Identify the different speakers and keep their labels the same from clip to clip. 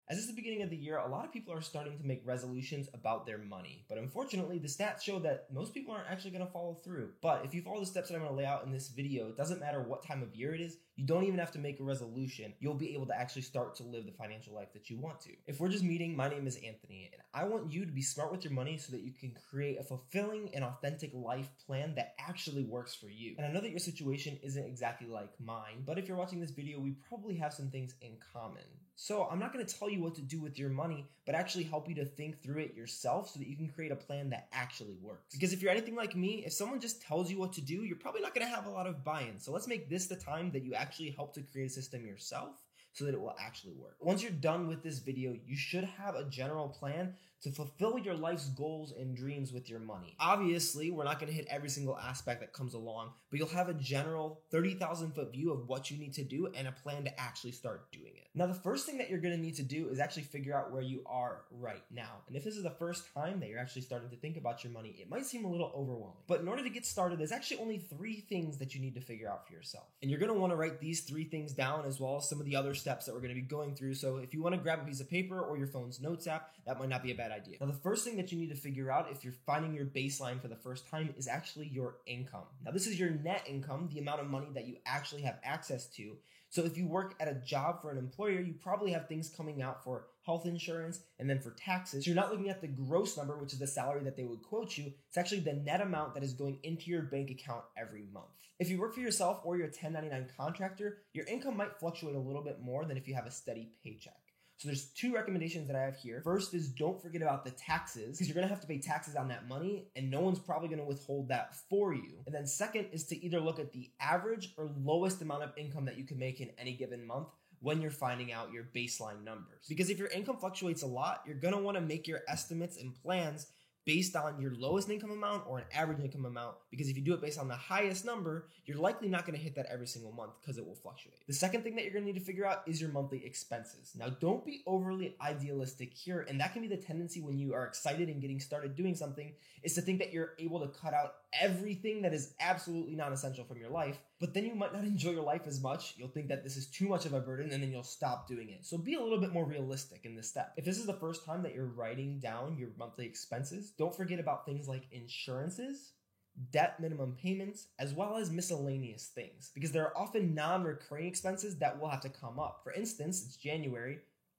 Speaker 1: As it's the beginning of the year, a lot of people are starting to make resolutions about their money. But unfortunately, the stats show that most people aren't actually going to follow through. But if you follow the steps that I'm going to lay out in this video, it doesn't matter what time of year it is. You don't even have to make a resolution. You'll be able to actually start to live the financial life that you want to. If we're just meeting, my name is Anthony, and I want you to be smart with your money so that you can create a fulfilling and authentic life plan that actually works for you. And I know that your situation isn't exactly like mine, but if you're watching this video, we probably have some things in common. So I'm not going to tell you what to do with your money, but actually help you to think through it yourself so that you can create a plan that actually works. Because if you're anything like me, if someone just tells you what to do, you're probably not going to have a lot of buy-in. So let's make this the time that you actually help to create a system yourself so that it will actually work. Once you're done with this video, you should have a general plan to fulfill your life's goals and dreams with your money. Obviously, we're not going to hit every single aspect that comes along, but you'll have a general 30,000 foot view of what you need to do and a plan to actually start doing it. Now, the first thing that you're going to need to do is actually figure out where you are right now. And if this is the first time that you're actually starting to think about your money, it might seem a little overwhelming. But in order to get started, there's actually only 3 things that you need to figure out for yourself. And you're going to want to write these 3 things down as well as some of the other steps that we're going to be going through. So if you want to grab a piece of paper or your phone's notes app, that might not be a bad idea. Now, the first thing that you need to figure out if you're finding your baseline for the first time is actually your income. Now, this is your net income, the amount of money that you actually have access to. So if you work at a job for an employer, you probably have things coming out for health insurance and then for taxes. You're not looking at the gross number, which is the salary that they would quote you. It's actually the net amount that is going into your bank account every month. If you work for yourself or you're a 1099 contractor, your income might fluctuate a little bit more than if you have a steady paycheck. So there's 2 recommendations that I have here. First is don't forget about the taxes because you're going to have to pay taxes on that money and no one's probably going to withhold that for you. And then second is to either look at the average or lowest amount of income that you can make in any given month when you're finding out your baseline numbers. Because if your income fluctuates a lot, you're going to want to make your estimates and plans based on your lowest income amount or an average income amount, because if you do it based on the highest number, you're likely not going to hit that every single month because it will fluctuate. The second thing that you're going to need to figure out is your monthly expenses. Now, don't be overly idealistic here, and that can be the tendency when you are excited and getting started doing something, is to think that you're able to cut out everything that is absolutely non-essential from your life, but then you might not enjoy your life as much. You'll think that this is too much of a burden, and then you'll stop doing it. So be a little bit more realistic in this step. If this is the first time that you're writing down your monthly expenses, don't forget about things like insurances, debt minimum payments, as well as miscellaneous things, because there are often non-recurring expenses that will have to come up. For instance, it's January.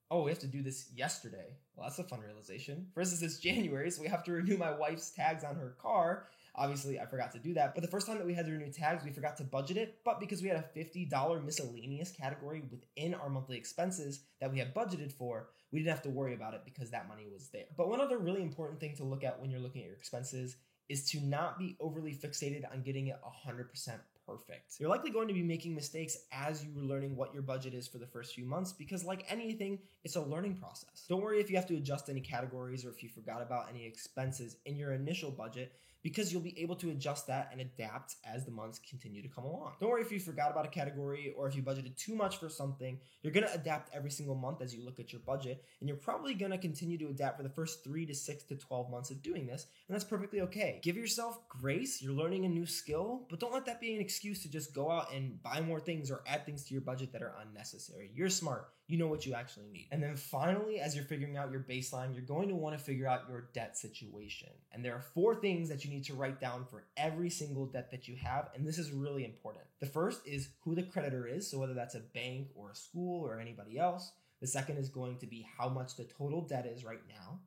Speaker 1: Oh, we have to do this yesterday. Well, that's a fun realization. For instance, it's January, so we have to renew my wife's tags on her car. Obviously, I forgot to do that. But the first time that we had to renew tags, we forgot to budget it. But because we had a $50 miscellaneous category within our monthly expenses that we had budgeted for, we didn't have to worry about it because that money was there. But one other really important thing to look at when you're looking at your expenses is to not be overly fixated on getting it 100% perfect. You're likely going to be making mistakes as you're learning what your budget is for the first few months because, like anything, it's a learning process. Don't worry if you have to adjust any categories or if you forgot about any expenses in your initial budget, because you'll be able to adjust that and adapt as the months continue to come along. Don't worry if you forgot about a category or if you budgeted too much for something. You're going to adapt every single month as you look at your budget, and you're probably going to continue to adapt for the first 3 to 6 to 12 months of doing this, and that's perfectly okay. Give yourself grace. You're learning a new skill, but don't let that be an excuse to just go out and buy more things or add things to your budget that are unnecessary. You're smart. You know what you actually need. And then finally, as you're figuring out your baseline, you're going to want to figure out your debt situation. And there are 4 things that you need to write down for every single debt that you have, and this is really important. The first is who the creditor is, so whether that's a bank or a school or anybody else. The second is going to be how much the total debt is right now.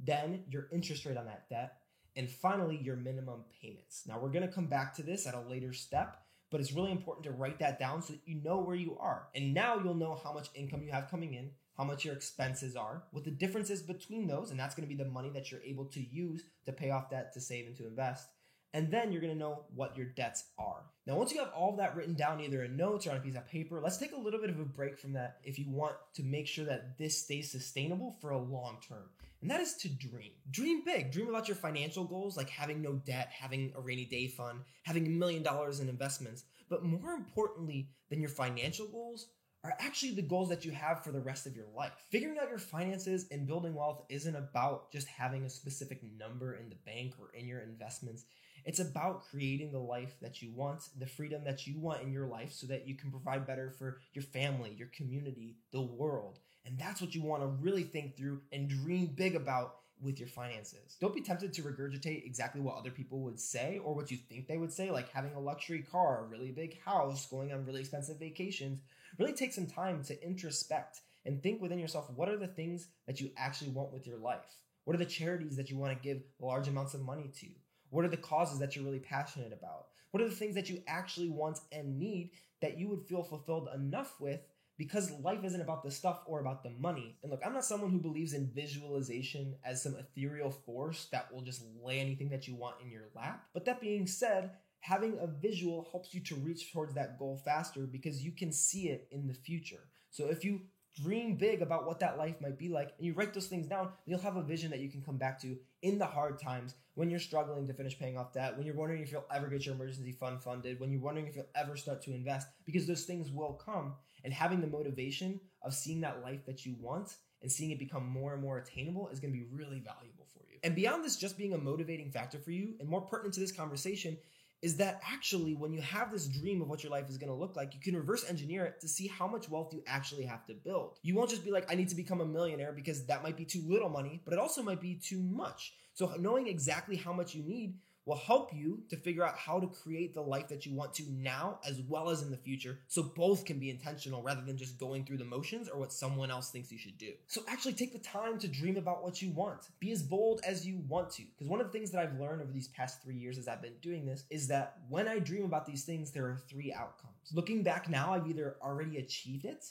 Speaker 1: Then your interest rate on that debt. And finally, your minimum payments. Now, we're going to come back to this at a later step, but it's really important to write that down so that you know where you are. And now you'll know how much income you have coming in, how much your expenses are, what the difference is between those, and that's going to be the money that you're able to use to pay off debt, to save, and to invest. And then you're going to know what your debts are. Now, once you have all of that written down, either in notes or on a piece of paper, let's take a little bit of a break from that if you want to make sure that this stays sustainable for a long term. And that is to dream. Dream big. Dream about your financial goals, like having no debt, having a rainy day fund, having $1 million in investments. But more importantly than your financial goals are actually the goals that you have for the rest of your life. Figuring out your finances and building wealth isn't about just having a specific number in the bank or in your investments. It's about creating the life that you want, the freedom that you want in your life so that you can provide better for your family, your community, the world. And that's what you want to really think through and dream big about with your finances. Don't be tempted to regurgitate exactly what other people would say or what you think they would say, like having a luxury car, a really big house, going on really expensive vacations. Really take some time to introspect and think within yourself, what are the things that you actually want with your life? What are the charities that you want to give large amounts of money to? What are the causes that you're really passionate about? What are the things that you actually want and need that you would feel fulfilled enough with? Because life isn't about the stuff or about the money. And look, I'm not someone who believes in visualization as some ethereal force that will just lay anything that you want in your lap. But that being said, having a visual helps you to reach towards that goal faster because you can see it in the future. So if you dream big about what that life might be like and you write those things down, you'll have a vision that you can come back to in the hard times, when you're struggling to finish paying off debt, when you're wondering if you'll ever get your emergency fund funded, when you're wondering if you'll ever start to invest, because those things will come. And having the motivation of seeing that life that you want and seeing it become more and more attainable is going to be really valuable for you. And beyond this just being a motivating factor for you, and more pertinent to this conversation, is that actually when you have this dream of what your life is going to look like, you can reverse engineer it to see how much wealth you actually have to build. You won't just be like, I need to become a millionaire, because that might be too little money, but it also might be too much. So knowing exactly how much you need will help you to figure out how to create the life that you want to now as well as in the future, so both can be intentional rather than just going through the motions or what someone else thinks you should do. So actually take the time to dream about what you want. Be as bold as you want to. Because one of the things that I've learned over these past 3 years as I've been doing this is that when I dream about these things, there are 3 outcomes. Looking back now, I've either already achieved it,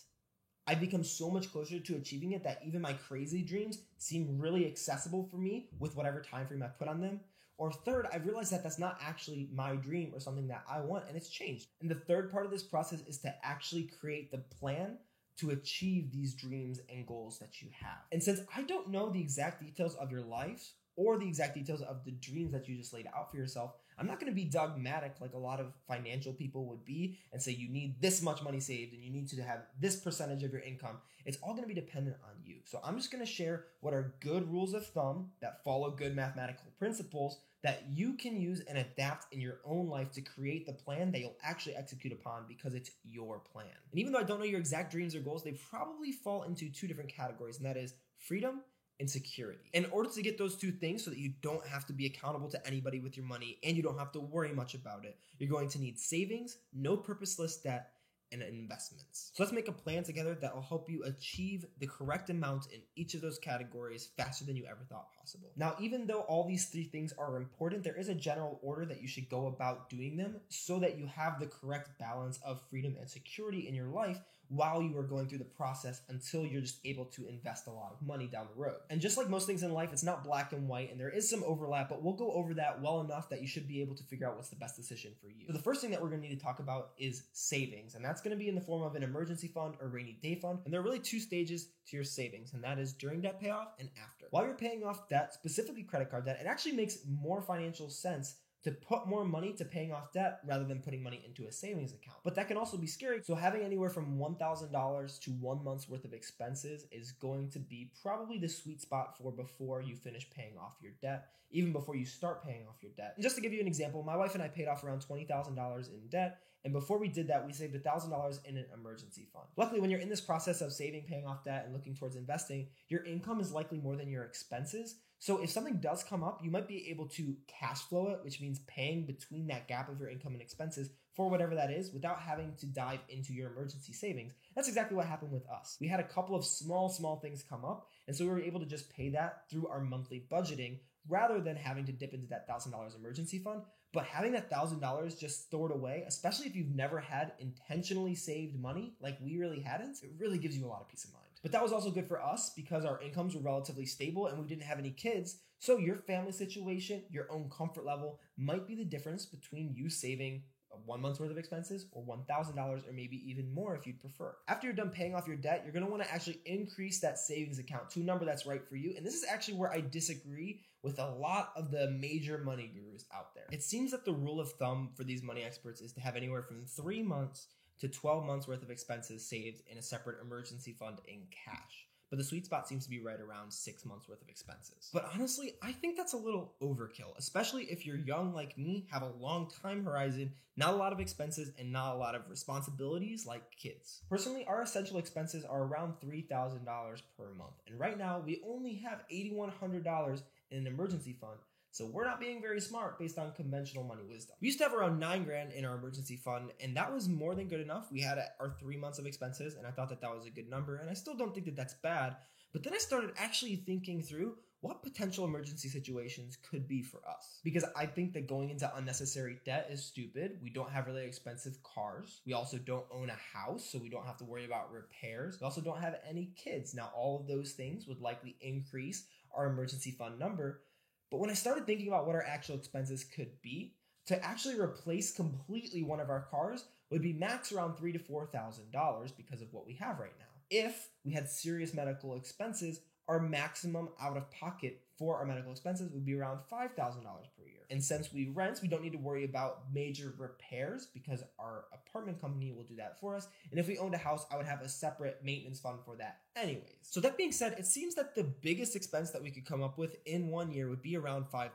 Speaker 1: I've become so much closer to achieving it that even my crazy dreams seem really accessible for me with whatever time frame I put on them. Or third, I've realized that that's not actually my dream or something that I want, and it's changed. And the third part of this process is to actually create the plan to achieve these dreams and goals that you have. And since I don't know the exact details of your life or the exact details of the dreams that you just laid out for yourself, I'm not going to be dogmatic like a lot of financial people would be and say you need this much money saved and you need to have this percentage of your income. It's all going to be dependent on you. So I'm just going to share what are good rules of thumb that follow good mathematical principles that you can use and adapt in your own life to create the plan that you'll actually execute upon, because it's your plan. And even though I don't know your exact dreams or goals, they probably fall into 2 different categories, and that is freedom and security. In order to get those 2 things so that you don't have to be accountable to anybody with your money and you don't have to worry much about it, you're going to need savings, no purposeless debt, and investments. So let's make a plan together that will help you achieve the correct amount in each of those categories faster than you ever thought possible. Now, even though all these 3 things are important, there is a general order that you should go about doing them so that you have the correct balance of freedom and security in your life while you are going through the process until you're just able to invest a lot of money down the road. And just like most things in life, it's not black and white, and there is some overlap, but we'll go over that well enough that you should be able to figure out what's the best decision for you. So the first thing that we're going to need to talk about is savings, and that's going to be in the form of an emergency fund or rainy day fund. And there are really 2 stages to your savings, and that is during debt payoff and after. While you're paying off debt, specifically credit card debt, it actually makes more financial sense to put more money to paying off debt rather than putting money into a savings account. But that can also be scary. So having anywhere from $1,000 to 1 month's worth of expenses is going to be probably the sweet spot for before you finish paying off your debt, even before you start paying off your debt. And just to give you an example, my wife and I paid off around $20,000 in debt. And before we did that, we saved $1,000 in an emergency fund. Luckily, when you're in this process of saving, paying off debt, and looking towards investing, your income is likely more than your expenses. So if something does come up, you might be able to cash flow it, which means paying between that gap of your income and expenses for whatever that is without having to dive into your emergency savings. That's exactly what happened with us. We had a couple of small things come up, and so we were able to just pay that through our monthly budgeting rather than having to dip into that $1,000 emergency fund. But having that $1,000 just stored away, especially if you've never had intentionally saved money like we really hadn't, it really gives you a lot of peace of mind. But that was also good for us because our incomes were relatively stable and we didn't have any kids. So your family situation, your own comfort level might be the difference between you saving 1 month's worth of expenses or $1,000 or maybe even more if you'd prefer. After you're done paying off your debt, you're going to want to actually increase that savings account to a number that's right for you. And this is actually where I disagree with a lot of the major money gurus out there. It seems that the rule of thumb for these money experts is to have anywhere from 3 months to 12 months worth of expenses saved in a separate emergency fund in cash. but the sweet spot seems to be right around 6 months worth of expenses. But honestly, I think that's a little overkill, especially if you're young like me, have a long time horizon, not a lot of expenses, and not a lot of responsibilities like kids. Personally, our essential expenses are around $3,000 per month, and right now we only have $8,100 in an emergency fund. So we're not being very smart based on conventional money wisdom. We used to have around $9,000 in our emergency fund, and that was more than good enough. We had our 3 months of expenses, and I thought that was a good number, and I still don't think that that's bad. But then I started actually thinking through what potential emergency situations could be for us. Because I think that going into unnecessary debt is stupid. We don't have really expensive cars. We also don't own a house, so we don't have to worry about repairs. We also don't have any kids. Now, all of those things would likely increase our emergency fund number. But when I started thinking about what our actual expenses could be, to actually replace completely one of our cars would be max around $3,000 to $4,000 because of what we have right now. If we had serious medical expenses, our maximum out of pocket for our medical expenses would be around $5,000 per year. And since we rent, we don't need to worry about major repairs because our apartment company will do that for us. And if we owned a house, I would have a separate maintenance fund for that anyways. So that being said, it seems that the biggest expense that we could come up with in 1 year would be around $5,000.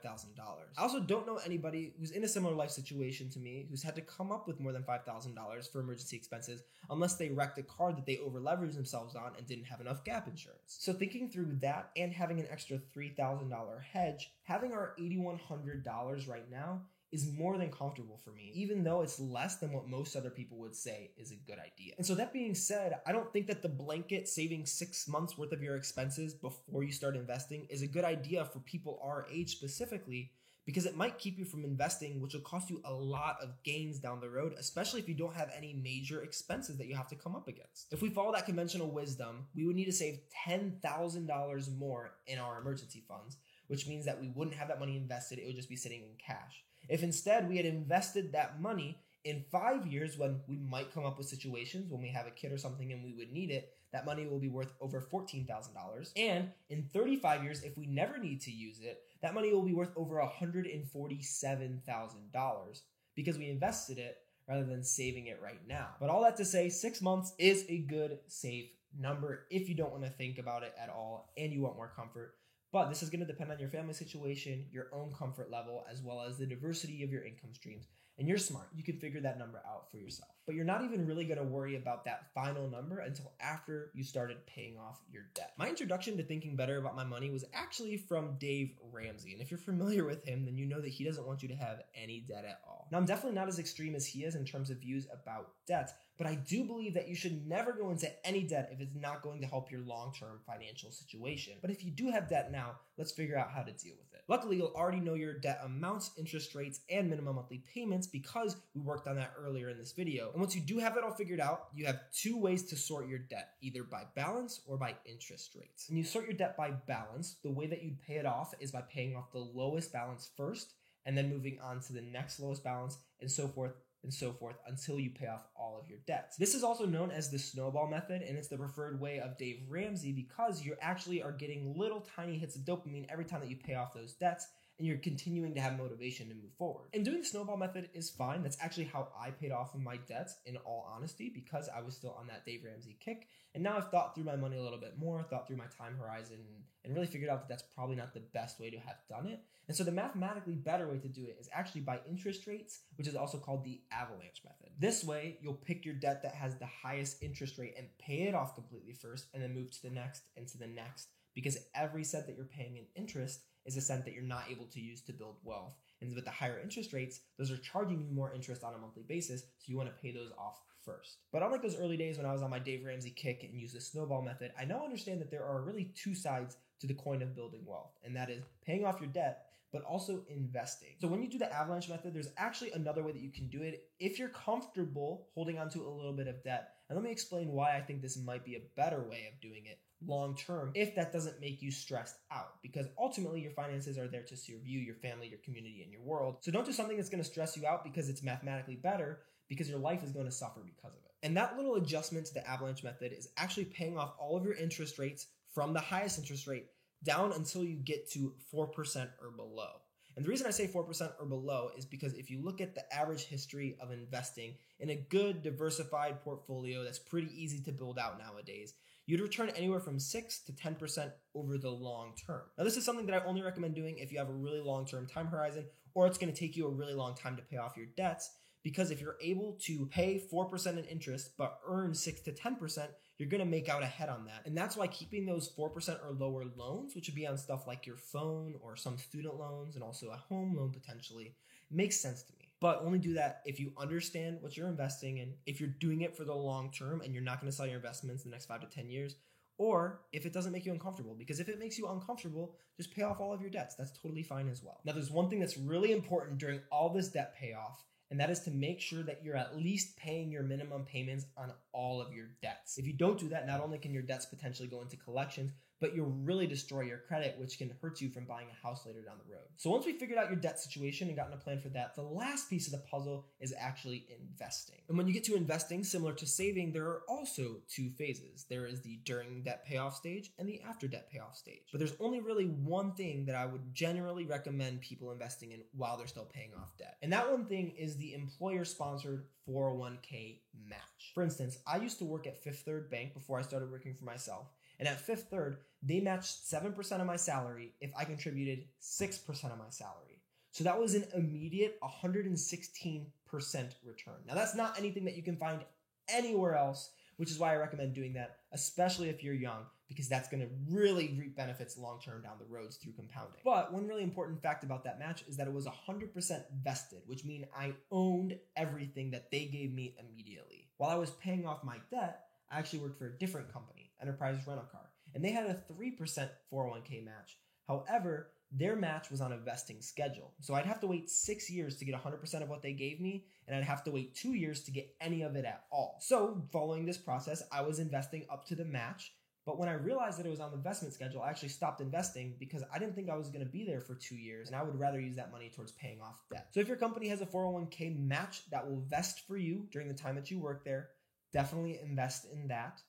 Speaker 1: I also don't know anybody who's in a similar life situation to me who's had to come up with more than $5,000 for emergency expenses unless they wrecked a car that they over leveraged themselves on and didn't have enough gap insurance. So thinking through that and having an extra $3,000 hedge, having our $8,100 right now is more than comfortable for me, even though it's less than what most other people would say is a good idea. And so that being said, I don't think that the blanket saving 6 months worth of your expenses before you start investing is a good idea for people our age specifically, because it might keep you from investing, which will cost you a lot of gains down the road, especially if you don't have any major expenses that you have to come up against. If we follow that conventional wisdom, we would need to save $10,000 more in our emergency funds, which means that we wouldn't have that money invested, it would just be sitting in cash. If instead we had invested that money in 5 years when we might come up with situations when we have a kid or something and we would need it, that money will be worth over $14,000. And in 35 years, if we never need to use it, that money will be worth over $147,000 because we invested it rather than saving it right now. But all that to say, 6 months is a good, safe number if you don't want to think about it at all and you want more comfort. But this is going to depend on your family situation, your own comfort level, as well as the diversity of your income streams. And you're smart. You can figure that number out for yourself. But you're not even really going to worry about that final number until after you started paying off your debt. My introduction to thinking better about my money was actually from Dave Ramsey. And if you're familiar with him, then you know that he doesn't want you to have any debt at all. Now, I'm definitely not as extreme as he is in terms of views about debt, but I do believe that you should never go into any debt if it's not going to help your long-term financial situation. But if you do have debt now, let's figure out how to deal with it. Luckily, you'll already know your debt amounts, interest rates, and minimum monthly payments because we worked on that earlier in this video. And once you do have it all figured out, you have 2 ways to sort your debt, either by balance or by interest rates. When you sort your debt by balance, the way that you'd pay it off is by paying off the lowest balance first, and then moving on to the next lowest balance, and so forth until you pay off all of your debts. This is also known as the snowball method, and it's the preferred way of Dave Ramsey because you actually are getting little tiny hits of dopamine every time that you pay off those debts, and you're continuing to have motivation to move forward. And doing the snowball method is fine. That's actually how I paid off my debts, in all honesty, because I was still on that Dave Ramsey kick. And now I've thought through my money a little bit more, thought through my time horizon, and really figured out that that's probably not the best way to have done it. And so the mathematically better way to do it is actually by interest rates, which is also called the avalanche method. This way, you'll pick your debt that has the highest interest rate and pay it off completely first, and then move to the next and to the next, because every cent that you're paying in interest is a cent that you're not able to use to build wealth. And with the higher interest rates, those are charging you more interest on a monthly basis, so you want to pay those off first. But unlike those early days when I was on my Dave Ramsey kick and used the snowball method, I now understand that there are really 2 sides to the coin of building wealth, and that is paying off your debt, but also investing. So when you do the avalanche method, there's actually another way that you can do it if you're comfortable holding on to a little bit of debt. And let me explain why I think this might be a better way of doing it long term if that doesn't make you stressed out, because ultimately your finances are there to serve you, your family, your community, and your world. So don't do something that's going to stress you out because it's mathematically better, because your life is going to suffer because of it. And that little adjustment to the avalanche method is actually paying off all of your interest rates from the highest interest rate down until you get to 4% or below. And the reason I say 4% or below is because if you look at the average history of investing in a good diversified portfolio that's pretty easy to build out nowadays, you'd return anywhere from 6 to 10% over the long term. Now, this is something that I only recommend doing if you have a really long-term time horizon, or it's going to take you a really long time to pay off your debts, because if you're able to pay 4% in interest but earn 6 to 10%, you're going to make out ahead on that. And that's why keeping those 4% or lower loans, which would be on stuff like your phone or some student loans and also a home loan potentially, makes sense to me. But only do that if you understand what you're investing in, if you're doing it for the long term and you're not going to sell your investments in the next 5 to 10 years, or if it doesn't make you uncomfortable. Because if it makes you uncomfortable, just pay off all of your debts. That's totally fine as well. Now, there's one thing that's really important during all this debt payoff, and that is to make sure that you're at least paying your minimum payments on all of your debts. If you don't do that, not only can your debts potentially go into collections, but you'll really destroy your credit, which can hurt you from buying a house later down the road. So once we figured out your debt situation and gotten a plan for that, the last piece of the puzzle is actually investing. And when you get to investing, similar to saving, there are also 2 phases. There is the during debt payoff stage and the after debt payoff stage. But there's only really one thing that I would generally recommend people investing in while they're still paying off debt. And that one thing is the employer-sponsored 401k match. For instance, I used to work at Fifth Third Bank before I started working for myself. And at Fifth Third, they matched 7% of my salary if I contributed 6% of my salary. So that was an immediate 116% return. Now, that's not anything that you can find anywhere else, which is why I recommend doing that, especially if you're young, because that's going to really reap benefits long-term down the roads through compounding. But one really important fact about that match is that it was 100% vested, which means I owned everything that they gave me immediately. While I was paying off my debt, I actually worked for a different company, Enterprise Rent-A-Car, and they had a 3% 401k match. However, their match was on a vesting schedule. So I'd have to wait 6 years to get 100% of what they gave me, and I'd have to wait 2 years to get any of it at all. So following this process, I was investing up to the match, but when I realized that it was on the investment schedule, I actually stopped investing because I didn't think I was going to be there for 2 years, and I would rather use that money towards paying off debt. So if your company has a 401k match that will vest for you during the time that you work there, definitely invest in that.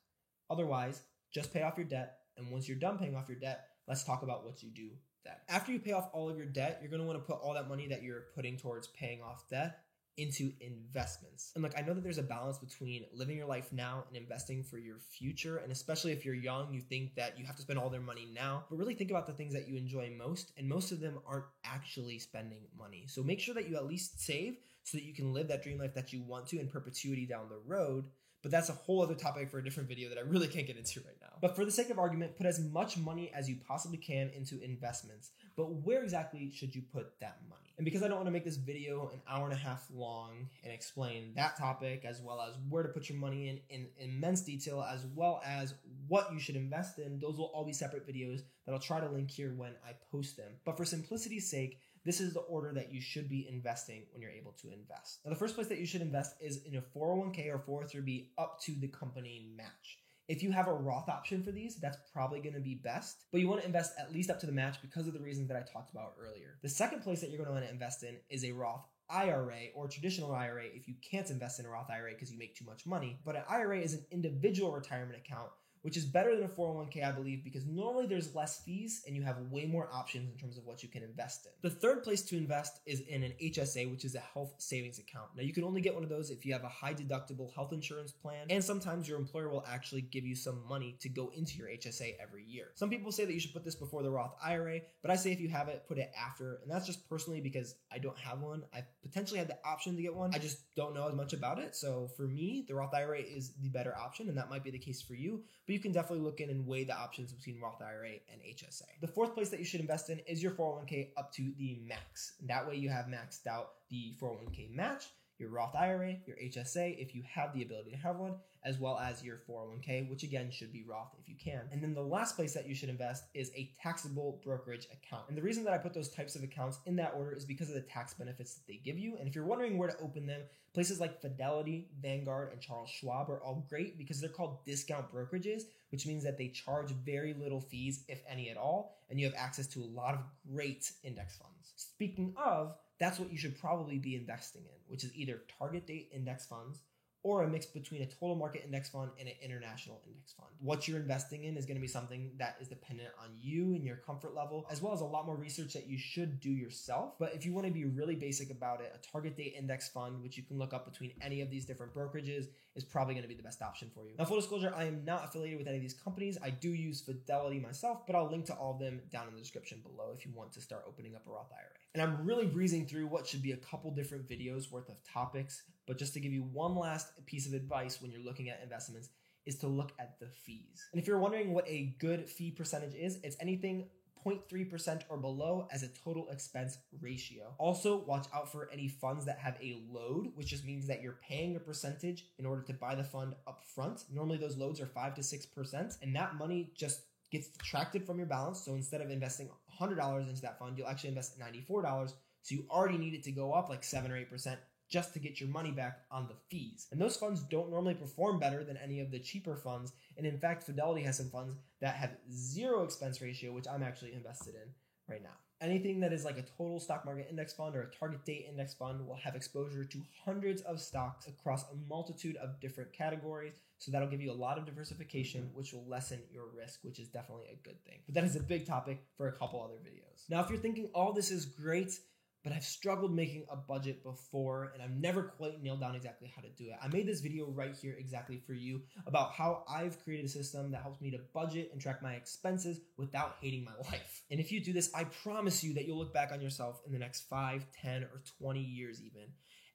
Speaker 1: Otherwise, just pay off your debt. And once you're done paying off your debt, let's talk about what you do then. After you pay off all of your debt, you're going to want to put all that money that you're putting towards paying off debt into investments. And I know that there's a balance between living your life now and investing for your future. And especially if you're young, you think that you have to spend all their money now, but really think about the things that you enjoy most. And most of them aren't actually spending money. So make sure that you at least save so that you can live that dream life that you want to in perpetuity down the road. But that's a whole other topic for a different video that I really can't get into right now. But for the sake of argument, put as much money as you possibly can into investments. But where exactly should you put that money? And because I don't want to make this video an hour and a half long and explain that topic, as well as where to put your money in immense detail, as well as what you should invest in, those will all be separate videos that I'll try to link here when I post them. But for simplicity's sake, this is the order that you should be investing when you're able to invest. Now, the first place that you should invest is in a 401k or 403b up to the company match. If you have a Roth option for these, that's probably going to be best, but you want to invest at least up to the match because of the reasons that I talked about earlier. The second place that you're going to want to invest in is a Roth IRA or traditional IRA if you can't invest in a Roth IRA because you make too much money. But an IRA is an individual retirement account, which is better than a 401k, I believe, because normally there's less fees and you have way more options in terms of what you can invest in. The third place to invest is in an HSA, which is a health savings account. Now, you can only get one of those if you have a high deductible health insurance plan, and sometimes your employer will actually give you some money to go into your HSA every year. Some people say that you should put this before the Roth IRA, but I say if you have it, put it after, and that's just personally because I don't have one. I potentially had the option to get one. I just don't know as much about it. So for me, the Roth IRA is the better option, and that might be the case for you, but you can definitely look in and weigh the options between Roth IRA and HSA. The fourth place that you should invest in is your 401k up to the max. And that way you have maxed out the 401k match, your Roth IRA, your HSA, if you have the ability to have one, as well as your 401k, which again should be Roth if you can. And then the last place that you should invest is a taxable brokerage account. And the reason that I put those types of accounts in that order is because of the tax benefits that they give you. And if you're wondering where to open them, places like Fidelity, Vanguard, and Charles Schwab are all great because they're called discount brokerages, which means that they charge very little fees, if any at all, and you have access to a lot of great index funds. Speaking of, that's what you should probably be investing in, which is either target date index funds or a mix between a total market index fund and an international index fund. What you're investing in is going to be something that is dependent on you and your comfort level, as well as a lot more research that you should do yourself. But if you want to be really basic about it, a target date index fund, which you can look up between any of these different brokerages, is probably going to be the best option for you. Now, full disclosure, I am not affiliated with any of these companies. I do use Fidelity myself, but I'll link to all of them down in the description below if you want to start opening up a Roth IRA. And I'm really breezing through what should be a couple different videos worth of topics, but just to give you one last piece of advice when you're looking at investments is to look at the fees. And if you're wondering what a good fee percentage is, it's anything 0.3% or below as a total expense ratio. Also, watch out for any funds that have a load, which just means that you're paying a percentage in order to buy the fund up front. Normally those loads are 5 to 6%, and that money just gets detracted from your balance. So instead of investing $100 into that fund, you'll actually invest $94. So you already need it to go up like 7 or 8% just to get your money back on the fees. And those funds don't normally perform better than any of the cheaper funds. And in fact, Fidelity has some funds that have 0 expense ratio, which I'm actually invested in right now. Anything that is like a total stock market index fund or a target date index fund will have exposure to hundreds of stocks across a multitude of different categories. So that'll give you a lot of diversification, which will lessen your risk, which is definitely a good thing. But that is a big topic for a couple other videos. Now, if you're thinking all this is great, but I've struggled making a budget before and I've never quite nailed down exactly how to do it, I made this video right here exactly for you about how I've created a system that helps me to budget and track my expenses without hating my life. And if you do this, I promise you that you'll look back on yourself in the next 5, 10, or 20 years even,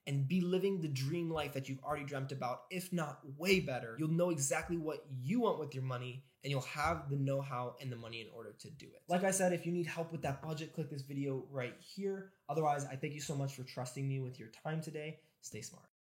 Speaker 1: and be living the dream life that you've already dreamt about, if not way better. You'll know exactly what you want with your money, and you'll have the know-how and the money in order to do it. Like I said, if you need help with that budget, click this video right here. Otherwise, I thank you so much for trusting me with your time today. Stay smart.